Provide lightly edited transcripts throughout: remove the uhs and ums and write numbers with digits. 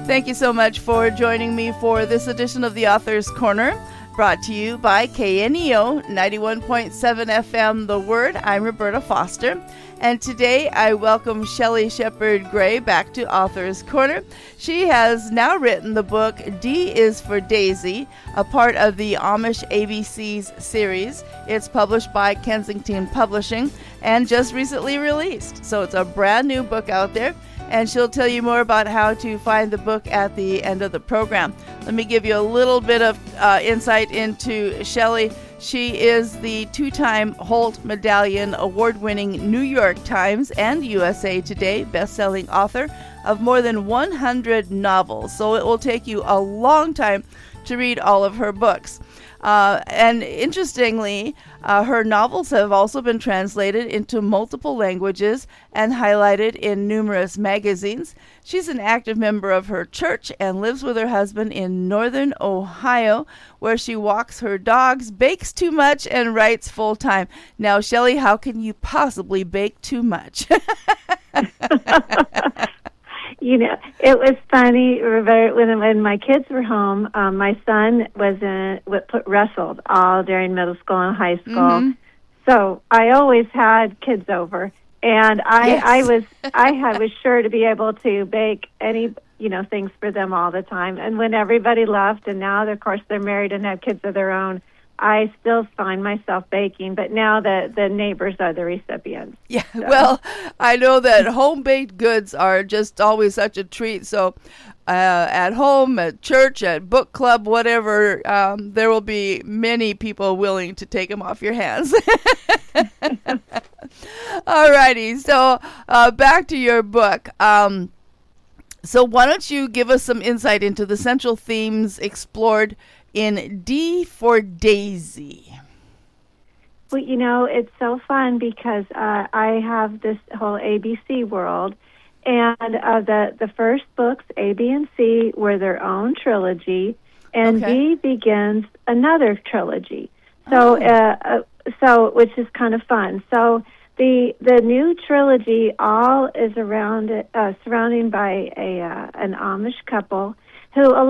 Thank you so much for joining me for this edition of the Author's Corner, brought to you by KNEO 91.7 FM The Word. I'm Roberta Foster, and today I welcome Shelley Sheppard Gray back to Author's Corner. She has now written the book D is for Daisy, a part of the Amish ABCs series. It's published by Kensington Publishing and just recently released. So it's a brand new book out there, and she'll tell you more about how to find the book at the end of the program. Let me give you a little bit of insight into Shelley. She is the two-time Holt Medallion award-winning New York Times and USA Today best-selling author of more than 100 novels. So it will take you a long time to read all of her books. And interestingly, her novels have also been translated into multiple languages and highlighted in numerous magazines. She's an active member of her church and lives with her husband in northern Ohio, where she walks her dogs, bakes too much, and writes full-time. Now, Shelley, how can you possibly bake too much? You know, it was funny, Roberta, when my kids were home, my son wrestled all during middle school and high school. Mm-hmm. So I always had kids over, and I was sure to be able to bake any, things for them all the time. And when everybody left, and now, of course, they're married and have kids of their own, I still find myself baking, but now the neighbors are the recipients. Yeah, so. Well, I know that home-baked goods are just always such a treat. So at home, at church, at book club, whatever, there will be many people willing to take them off your hands. All righty, so back to your book. So why don't you give us some insight into the central themes explored in D for Daisy? Well, it's so fun because I have this whole ABC world, and the first books, A, B, and C, were their own trilogy, and D begins another trilogy. So, which is kind of fun. So the new trilogy all is surrounding by an Amish couple.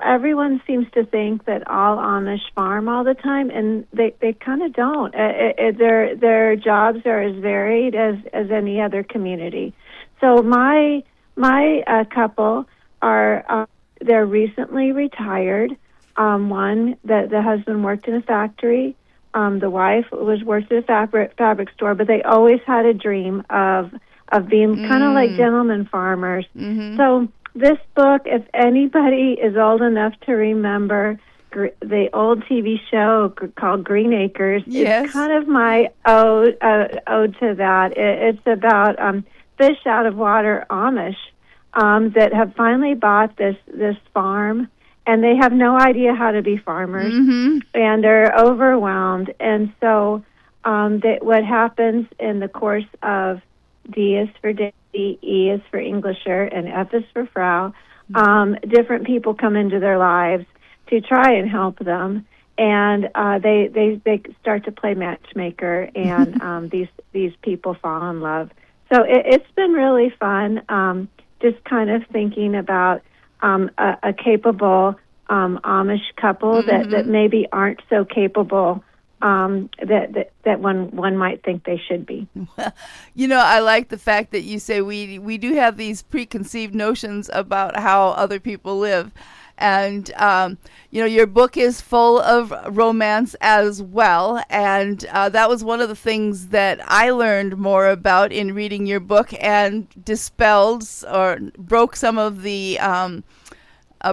Everyone seems to think that all Amish farm all the time, and they kind of don't. Their jobs are as varied as any other community. So my couple are they're recently retired. One, the husband worked in a factory. The wife worked at a fabric store, but they always had a dream of being kind of like gentleman farmers. Mm-hmm. So this book, if anybody is old enough to remember the old TV show called Green Acres, yes, it's kind of my ode to that. It's about fish out of water Amish that have finally bought this farm, and they have no idea how to be farmers, mm-hmm, and they're overwhelmed. And so what happens in the course of D is for Daisy, E is for Englisher, and F is for Frau. Different people come into their lives to try and help them, and they start to play matchmaker, and these people fall in love. So it's been really fun, just kind of thinking about a capable Amish couple, mm-hmm, that maybe aren't so capable that one might think they should be. I like the fact that you say we do have these preconceived notions about how other people live. And, your book is full of romance as well. And that was one of the things that I learned more about in reading your book and dispelled or broke some of the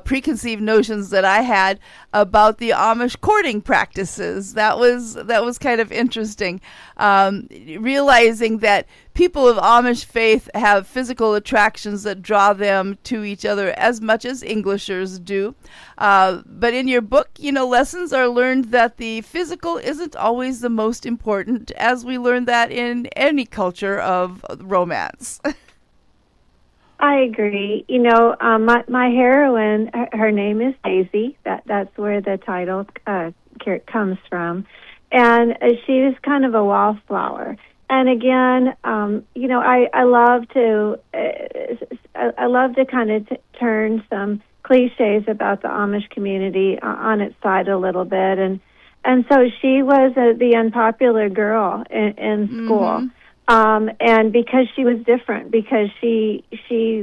preconceived notions that I had about the Amish courting practices. That was kind of interesting, realizing that people of Amish faith have physical attractions that draw them to each other as much as Englishers do. But in your book, lessons are learned that the physical isn't always the most important, as we learn that in any culture of romance. I agree. My heroine, her name is Daisy. That's where the title comes from, and she is kind of a wallflower. And again, I love to kind of turn some cliches about the Amish community on its side a little bit, and so she was the unpopular girl in school. And because she was different, because she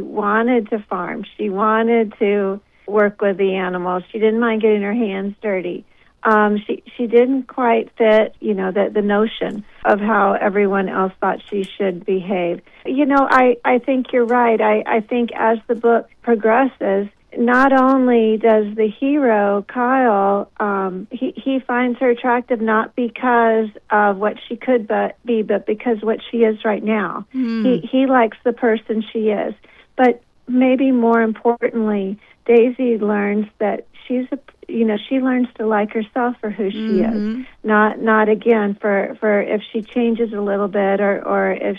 wanted to farm, she wanted to work with the animals, she didn't mind getting her hands dirty. She didn't quite fit, the notion of how everyone else thought she should behave. I think you're right. I think as the book progresses, not only does the hero, Kyle, he finds her attractive not because of what she could be, but because what she is right now. He likes the person she is. But maybe more importantly, Daisy learns that she learns to like herself for who she is, not again for if she changes a little bit or if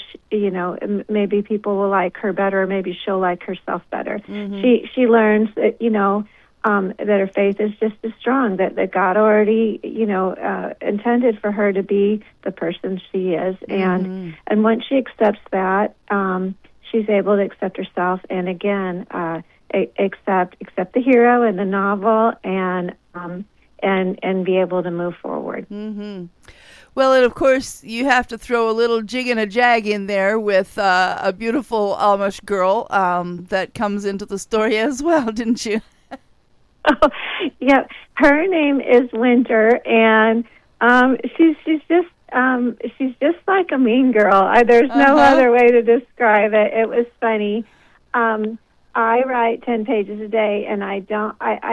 maybe people will like her better, or maybe she'll like herself better. She learns that that her faith is just as strong, that God already intended for her to be the person she is, and once she accepts that, she's able to accept herself, and again. Accept the hero in the novel, and be able to move forward. Well, and of course, you have to throw a little jig and a jag in there with a beautiful Amish girl that comes into the story as well, didn't you? Oh, yeah. Her name is Winter, and she's just like a mean girl. There's no other way to describe it. It was funny. I write 10 pages a day, and I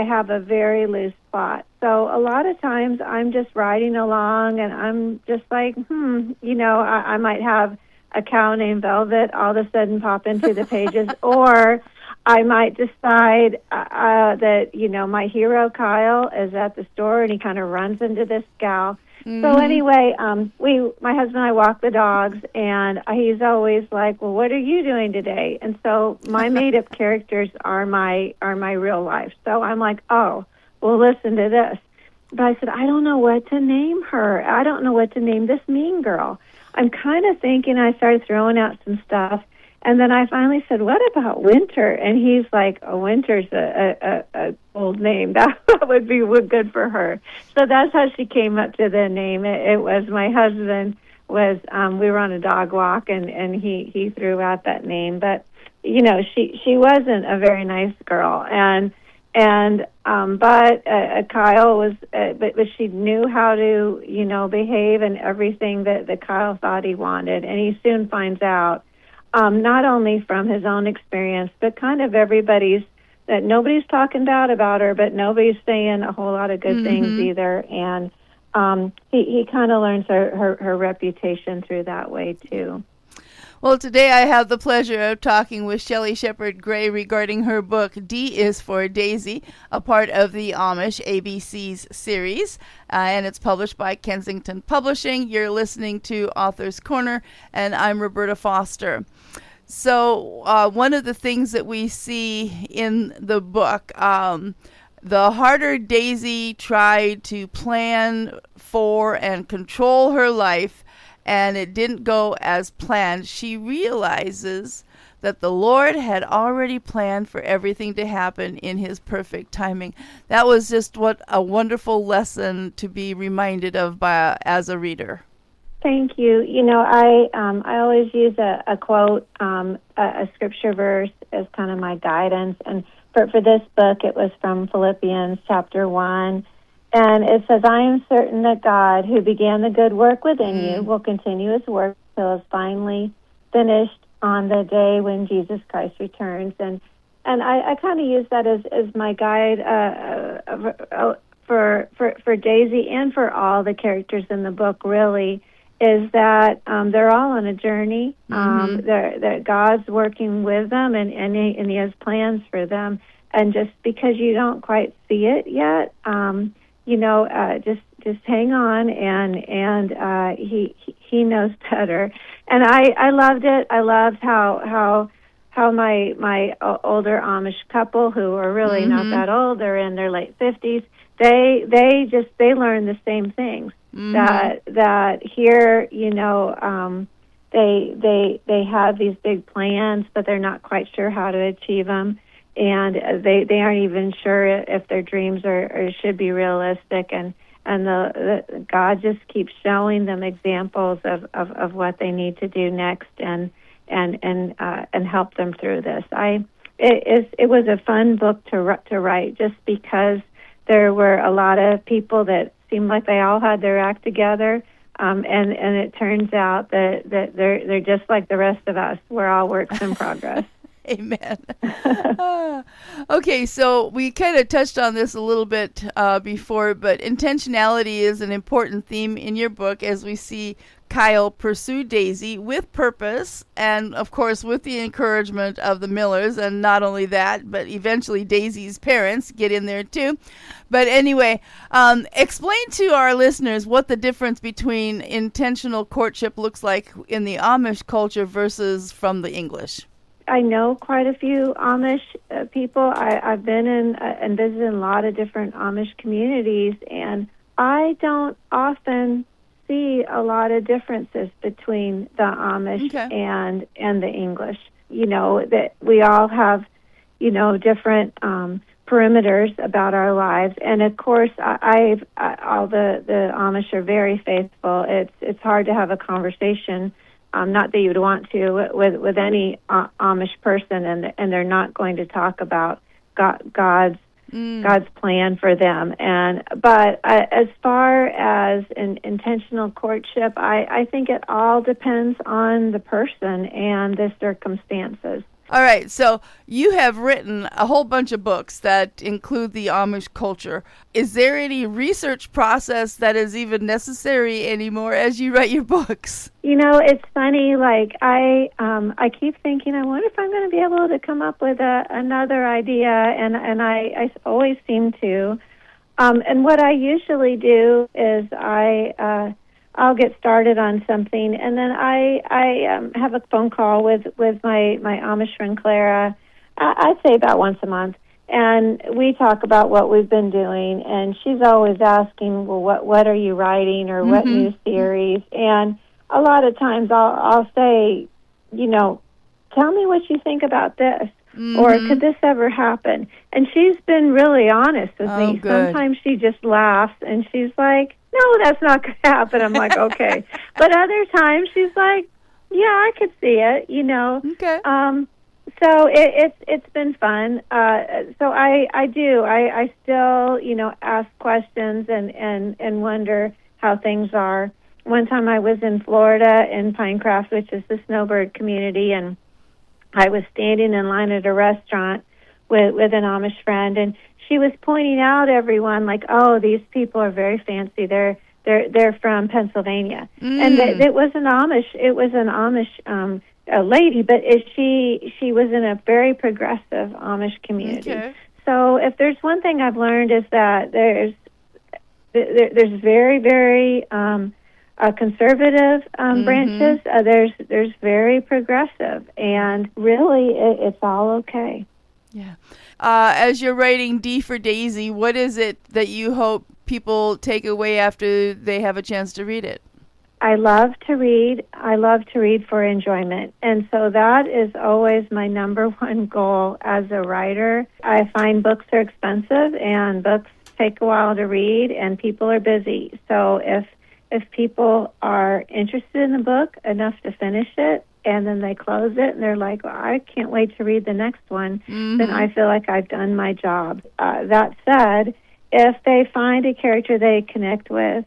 have a very loose plot. So a lot of times I'm just writing along, and I'm just like, I might have a cow named Velvet all of a sudden pop into the pages, or I might decide that, my hero, Kyle, is at the store, and he kind of runs into this gal. So anyway, my husband and I walk the dogs, and he's always like, "Well, what are you doing today?" And so my made-up characters are my real life. So I'm like, "Oh, well, listen to this." But I said, "I don't know what to name her. I don't know what to name this mean girl." I'm kind of thinking. I started throwing out some stuff, and then I finally said, "What about Winter?" And he's like, "Oh, Winter's a old name. That would be good for her." So that's how she came up to the name. It was my husband we were on a dog walk, and he threw out that name. But she wasn't a very nice girl, but Kyle was, but she knew how to behave and everything that Kyle thought he wanted, and he soon finds out. Not only from his own experience, but kind of everybody's, that nobody's talking bad about her, but nobody's saying a whole lot of good things either. And he kind of learns her reputation through that way, too. Well, today I have the pleasure of talking with Shelley Sheppard Gray regarding her book, D is for Daisy, a part of the Amish ABC's series, and it's published by Kensington Publishing. You're listening to Author's Corner, and I'm Roberta Foster. So one of the things that we see in the book, the harder Daisy tried to plan for and control her life, and it didn't go as planned, she realizes that the Lord had already planned for everything to happen in his perfect timing. That was just what a wonderful lesson to be reminded of as a reader. Thank you. I always use a quote, a scripture verse as kind of my guidance. And for this book, it was from Philippians chapter 1. And it says, "I am certain that God, who began the good work within you, will continue his work until it's finally finished on the day when Jesus Christ returns." And I kind of use that as my guide for Daisy and for all the characters in the book, really, is that they're all on a journey. That God's working with them, and he has plans for them. And just because you don't quite see it yet, just hang on, and he knows better. And I loved it. I loved how my older Amish couple, who are really not that old, they're in their late 50s, they learn the same things. That here, they have these big plans, but they're not quite sure how to achieve them. and they aren't even sure if their dreams are should be realistic, and the God just keeps showing them examples of what they need to do next, and help them through this. It was a fun book to write, just because there were a lot of people that seemed like they all had their act together, and it turns out that they're just like the rest of us. We're all works in progress. Amen. Okay, so we kind of touched on this a little bit before, but intentionality is an important theme in your book, as we see Kyle pursue Daisy with purpose, and of course with the encouragement of the Millers, and not only that, but eventually Daisy's parents get in there too. But anyway, explain to our listeners what the difference between intentional courtship looks like in the Amish culture versus from the English. I know quite a few Amish people. I've been in and visited a lot of different Amish communities, and I don't often see a lot of differences between the Amish and the English. You know, that we all have, different perimeters about our lives, and of course, all the Amish are very faithful. It's hard to have a conversation. Not that you would want to with any Amish person, and they're not going to talk about God's plan for them. But as far as an intentional courtship, I think it all depends on the person and the circumstances. All right, so you have written a whole bunch of books that include the Amish culture. Is there any research process that is even necessary anymore as you write your books? It's funny. Like I keep thinking, I wonder if I'm going to be able to come up with another idea, and I always seem to. And what I usually do is I'll get started on something, and then I have a phone call with my Amish friend Clara. I'd say about once a month, and we talk about what we've been doing. And she's always asking, "Well, what are you writing, or what new series?" And a lot of times I'll say, tell me what you think about this, or could this ever happen? And she's been really honest with me. Good. Sometimes she just laughs, and she's like, no, that's not going to happen. I'm like, okay. But other times she's like, yeah, I could see it, Okay. So it's been fun. So I do. I still, ask questions and wonder how things are. One time I was in Florida in Pinecraft, which is the snowbird community, and I was standing in line at a restaurant with an Amish friend, and she was pointing out everyone like, oh, these people are very fancy. They're from Pennsylvania, and it was an Amish. It was an Amish a lady, but she was in a very progressive Amish community. Okay. So if there's one thing I've learned is that there's very very conservative branches. There's very progressive, and really it's all okay. Yeah. As you're writing D for Daisy, what is it that you hope people take away after they have a chance to read it? I love to read. I love to read for enjoyment. And so that is always my number one goal as a writer. I find books are expensive, and books take a while to read, and people are busy. So if people are interested in the book enough to finish it, and then they close it, and they're like, well, I can't wait to read the next one, then I feel like I've done my job. That said, if they find a character they connect with,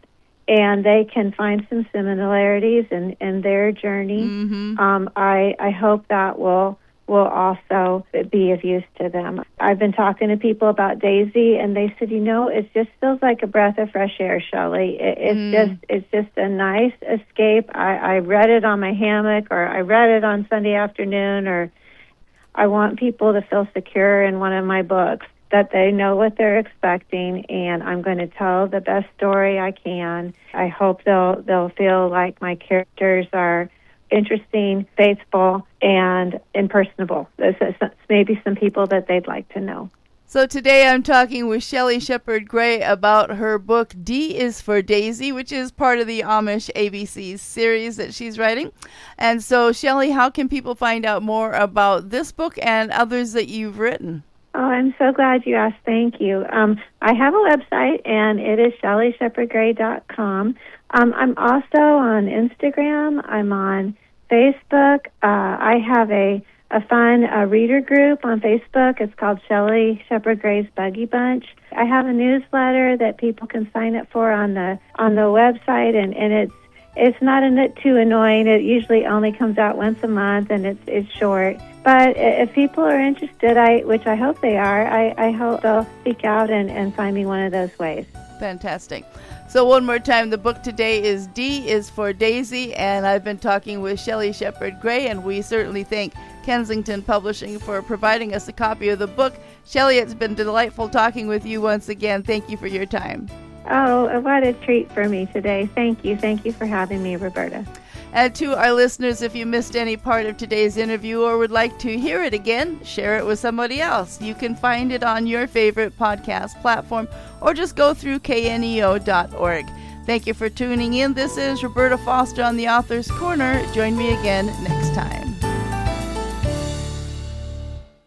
and they can find some similarities in their journey, I hope that will also be of use to them. I've been talking to people about Daisy, and they said, it just feels like a breath of fresh air, Shelley. It's just a nice escape. I read it on my hammock, or I read it on Sunday afternoon, or I want people to feel secure in one of my books, that they know what they're expecting, and I'm going to tell the best story I can. I hope they'll feel like my characters are interesting, faithful, and impersonable. There's maybe some people that they'd like to know. So today I'm talking with Shelley Sheppard Gray about her book D is for Daisy, which is part of the Amish ABC series that she's writing. And so, Shelley, how can people find out more about this book and others that you've written? I'm so glad you asked. Thank you. I have a website, and it is ShelleySheppardGray.com. I'm also on Instagram. I'm on Facebook. I have a fun reader group on Facebook. It's called Shelley Sheppard Gray's Buggy Bunch. I have a newsletter that people can sign up for on the website, and it's not too annoying. It usually only comes out once a month, and it's short. But if people are interested, which I hope they are, I hope they'll seek out and find me one of those ways. Fantastic. So one more time, the book today is D is for Daisy, and I've been talking with Shelley Sheppard Gray, and we certainly thank Kensington Publishing for providing us a copy of the book. Shelley, it's been delightful talking with you once again. Thank you for your time. Oh, what a treat for me today. Thank you. Thank you for having me, Roberta. And to our listeners, if you missed any part of today's interview or would like to hear it again, share it with somebody else. You can find it on your favorite podcast platform or just go through kneo.org. Thank you for tuning in. This is Roberta Foster on the Author's Corner. Join me again next time.